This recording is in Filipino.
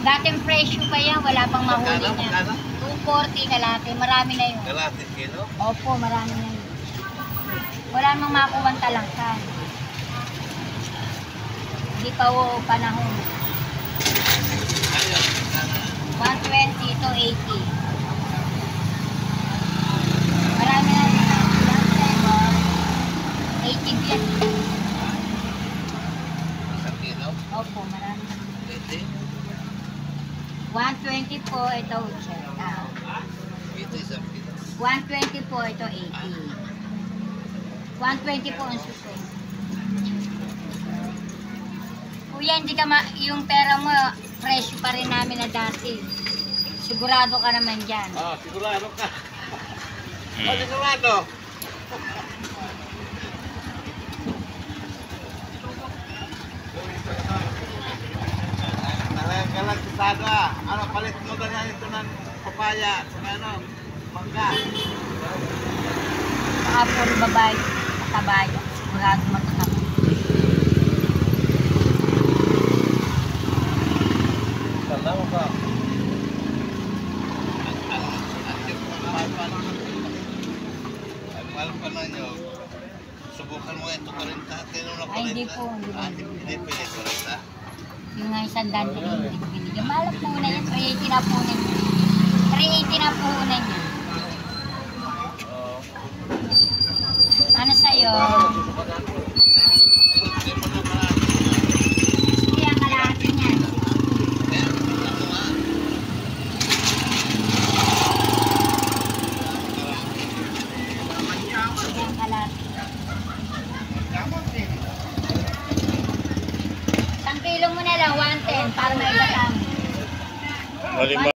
Dating presyo pa yan, wala pang mahuli niya. 240 kalate, marami na yun. Kalate kilo? Opo, marami na yun. Wala namang makuwang talangkan. Hindi pa o panahon. 120 to 80. Marami na yun. 80 yan. Isang kilo? Opo, marami na. 20? 120 po, ito check. Ito isang kilo. 120 po, ito 80. 120 po ang suso. Kuya, hindi ka yung pera mo, presyo pa rin namin na dati. Sigurado ka naman dyan. Sigurado ka. Sigurado. Talagang kisado ah. Ano, palit mo ganyan ito ng papaya. Ano, mangga. Saka puro babae, matabay. Sigurado matatapos. Salamat ka. Ang mahal pa na nyo. Subukan mo ito 40. Ay, hindi po. Hindi pwede 40. Yung nga isang dante rin, hindi ko binigyan. Mahal po na yan, 380 na po na yan. 380 na po na yan. Ano sa'yo? Kaya kalahati niyan. Kaya kalahati. 1 kilo mo na lang, 110 para may kasama.